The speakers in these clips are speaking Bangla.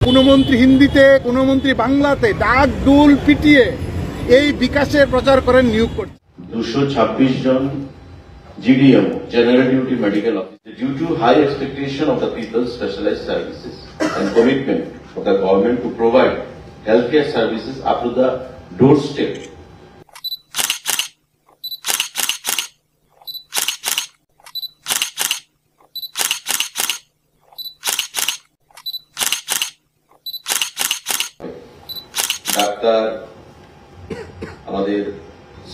কোনো মন্ত্রী হিন্দিতে, কোনো মন্ত্রী বাংলাতে ডাক ডুল পিটিয়ে এই বিকাশের প্রচার করেন, নিয়োগ করছেন। 226 জন GDM, General Duty Medical Officer. Due to high expectation of the people's specialized services and commitment of the government to provide healthcare services up to the doorstep, doctor, আমাদের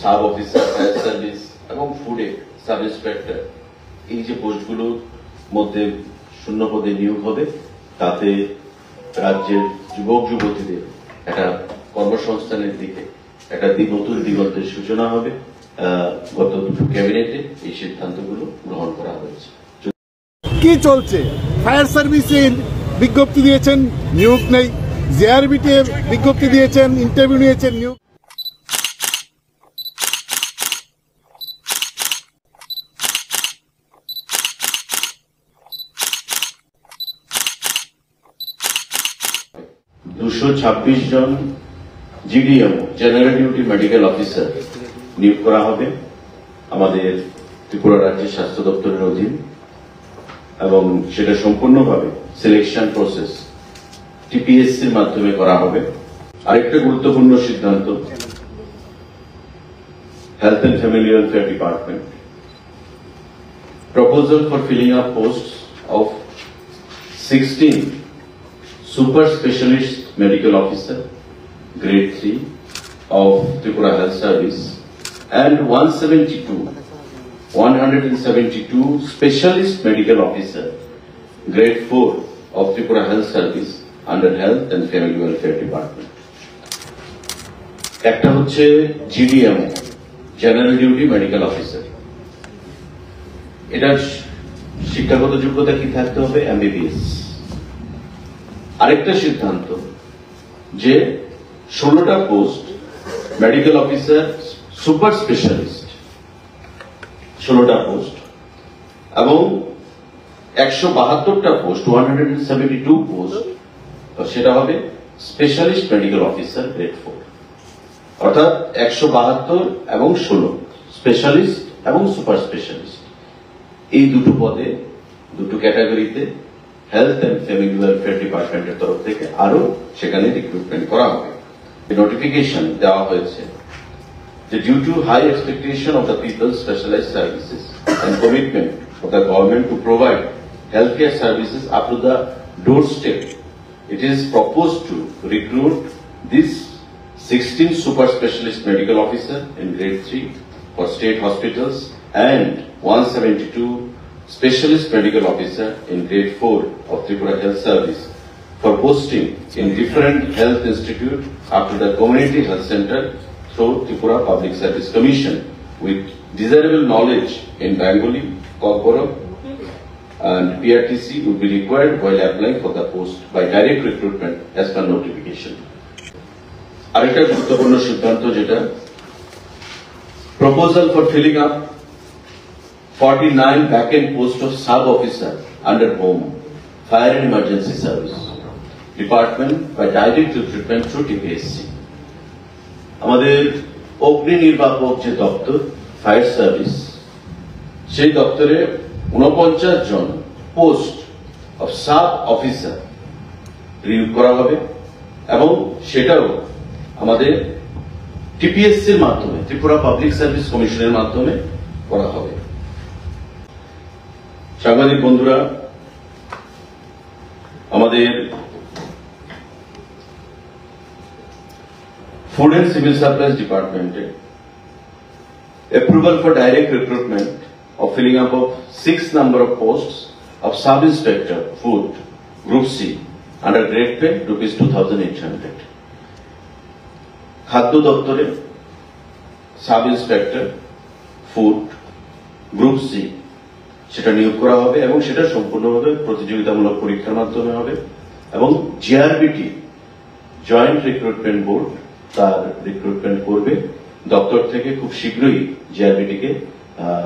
সাব অফিসার, ফায়ার সার্ভিস এবং ফুডে সাব ইন্সপেক্টর, এই যে পোস্টগুলোর মধ্যে শূন্য পদে নিয়োগ হবে, তাতে রাজ্যের যুবক যুবতীদের একটা কর্মসংস্থানের দিকে একটা নতুন দিগন্তের সূচনা হবে। গত দুটো ক্যাবিনেটে এই সিদ্ধান্তগুলো গ্রহণ করা হয়েছে। কি চলছে? ফায়ার সার্ভিসে বিজ্ঞপ্তি দিয়েছেন, নিয়োগ নেই। জেআরবিতে বিজ্ঞপ্তি দিয়েছেন, ইন্টারভিউ নিয়েছেন, নিয়োগ। জন GDM, General Duty Medical Officer নিয়োগ করা হবে আমাদের ত্রিপুরা রাজ্যের স্বাস্থ্য দপ্তরের অধীন, এবং সেটা সম্পূর্ণভাবে সিলেকশন প্রসেস TPSCর মাধ্যমে করা হবে। আরেকটা গুরুত্বপূর্ণ সিদ্ধান্ত, health and family welfare department proposal for filling up posts of 16 Super Specialist Medical Officer, Grade 3 of Tripura Health Service, and 172 Specialist Medical Officer, Grade 4 of Tripura Health Service under Health and Family Welfare Department. একটা হচ্ছে GDM, General Duty Medical Officer। এটার শিক্ষাগত যোগ্যতা কি থাকতে হবে? MBBS। আরেকটা সিদ্ধান্ত যে 16টা post medical officer super specialist, 16টা পোস্ট, এবং 172টা পোস্ট, 172 পোস্ট, সেটা হবে স্পেশালিস্ট মেডিকেল অফিসার গ্রেড 4। অর্থাৎ 172 এবং 16 স্পেশালিস্ট এবং সুপার স্পেশালিস্ট, এই দুটো পদে, দুটো ক্যাটাগরিতে হেলথ এন্ড ফ্যামিলি ওয়েলফেয়ার ডিপার্টমেন্টের তরফ থেকে আরো সেখানে রিক্রুটমেন্ট করা হবে। নোটিফিকেশন দেওয়া হয়েছে যে due to high expectation of the peoples specialised services and commitment of the government to provide health care services up to the doorstep, it is proposed to recruit this 16 super specialist medical officer in grade 3 for state hospitals and 172 specialist medical officer in grade 4 of Tripura Health Service for posting in different health institute up to the community health center through Tripura Public Service Commission with desirable knowledge in Bengali, Kokborok, and PRTC would be required while applying for the post by direct recruitment as per notification. আরেকটা গুরুত্বপূর্ণ সিদ্ধান্ত যেটা, proposal for filling up 49 vacant posts of sub officer under Home, Fire and Emergency Service Department by direct recruitment through TPSC. আমাদের অগ্নি নির্বাপক যে দপ্তর ফায়ার সার্ভিস, সেই দপ্তরে 49 জন পোস্ট অফ সাব অফিসার নিয়োগ করা হবে, এবং সেটাও আমাদের টিপিএসসির মাধ্যমে, ত্রিপুরা পাবলিক সার্ভিস কমিশনের মাধ্যমে করা হবে। সাংবাদিক বন্ধুরা, আমাদের ফুড এন্ড সিভিল সাপ্লাইজ ডিপার্টমেন্টে approval for direct recruitment of filling up of 6 number of posts of sub-inspector food group C under grade pay rupees 2,800. খাদ্য দপ্তরে সাব-ইন্সপেক্টর ফুড গ্রুপ সি সেটা নিয়োগ করা হবে, এবং সেটা সম্পূর্ণভাবে প্রতিযোগিতামূলক পরীক্ষার মাধ্যমে হবে, এবং জিআরবিটি জয়েন্ট রিক্রুটমেন্ট বোর্ড তার রিক্রুটমেন্ট করবে। দপ্তর থেকে খুব শীঘ্রই জিআরবিটিকে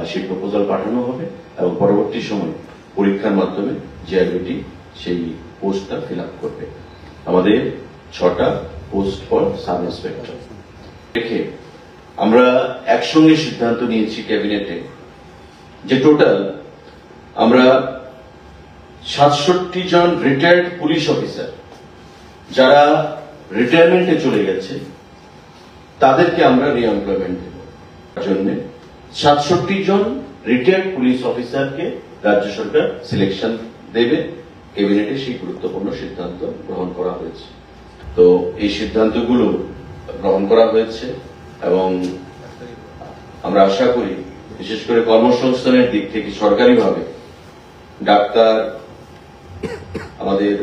সেই প্রপোজাল পাঠানো হবে, এবং পরবর্তী সময় পরীক্ষার মাধ্যমে জিআরবিটি সেই পোস্টটা ফিল আপ করবে। আমাদের 6টা পোস্ট ফর সাব ইন্সপেক্টর রেখে আমরা একসঙ্গে সিদ্ধান্ত নিয়েছি ক্যাবিনেটে যে টোটাল আমরা 67 জন রিটায়ার্ড পুলিশ অফিসার যারা রিটায়ারমেন্টে চলে গেছে তাদেরকে আমরা রিএমপ্লয়মেন্ট দেব। জন্য 67 জন রিটায়ার্ড পুলিশ অফিসারকে রাজ্য সরকার সিলেকশন দেবে। ক্যাবিনেটে সেই গুরুত্বপূর্ণ সিদ্ধান্ত গ্রহণ করা হয়েছে। তো এই সিদ্ধান্তগুলো গ্রহণ করা হয়েছে এবং আমরা আশা করি বিশেষ করে কর্মসংস্থানের দিক থেকে সরকারিভাবে ডাক্তার, আমাদের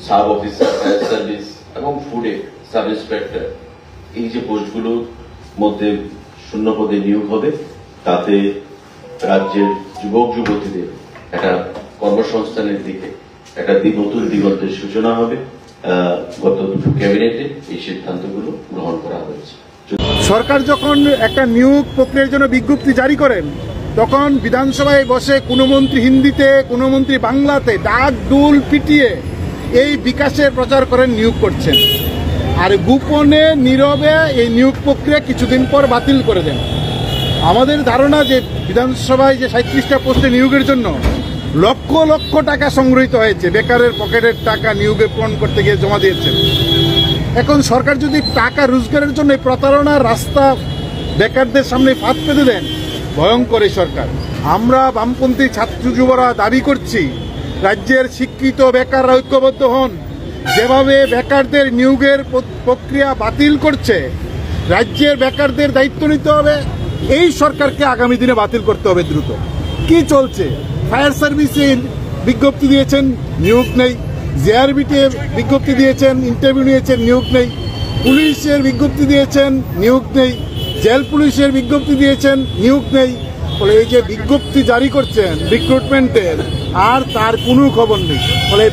সাব অফিসার, ফায়ার সার্ভিস এবং ফুডে সাব ইন্সপেক্টর, এই যে পোস্টগুলোর মধ্যে শূন্য পদে নিয়োগ হবে, তাতে রাজ্যের যুবক যুবতীদের একটা কর্মসংস্থানের দিকে একটা নতুন দিগন্তের সূচনা হবে। গত দুটো ক্যাবিনেটে এই সিদ্ধান্তগুলো গ্রহণ করা হয়েছে। সরকার যখন একটা নিয়োগ প্রক্রিয়ার জন্য বিজ্ঞপ্তি জারি করেন তখন বিধানসভায় বসে কোনো মন্ত্রী হিন্দিতে, কোনো মন্ত্রী বাংলাতে ডাক ডুল পিটিয়ে এই বিকাশের প্রচার করেন নিয়োগ করছেন, আর গোপনে নীরবে এই নিয়োগ প্রক্রিয়া কিছুদিন পর বাতিল করে দেন। আমাদের ধারণা যে বিধানসভায় যে 37টা পোস্টে নিয়োগের জন্য লক্ষ লক্ষ টাকা সংগৃহীত হয়েছে, বেকারের পকেটের টাকা নিয়োগে পূরণ করতে গিয়ে জমা দিয়েছেন। এখন সরকার যদি টাকা রোজগারের জন্য প্রতারণার রাস্তা বেকারদের সামনে ফাঁদ পেতে দেন, ভয়ঙ্কর এই সরকার। আমরা বামপন্থী ছাত্র যুবরা দাবি করছি রাজ্যের শিক্ষিত বেকাররা ঐক্যবদ্ধ হন। যেভাবে বেকারদের নিয়োগের প্রক্রিয়া বাতিল করছে, রাজ্যের বেকারদের দায়িত্ব নিতে হবে। এই সরকারকে আগামী দিনে বাতিল করতে হবে দ্রুত। কি চলছে? ফায়ার সার্ভিসের বিজ্ঞপ্তি দিয়েছেন, নিয়োগ নেই। জেআরবিতে বিজ্ঞপ্তি দিয়েছেন, ইন্টারভিউ নিয়েছেন, নিয়োগ নেই। পুলিশের বিজ্ঞপ্তি দিয়েছেন, নিয়োগ নেই। জেল পুলিশের বিজ্ঞপ্তি দিয়েছেন, নিয়োগ নেই। ফলে এই যে বিজ্ঞপ্তি জারি করছেন রিক্রুটমেন্টের, আর তার কোনো খবর নেই। ফলে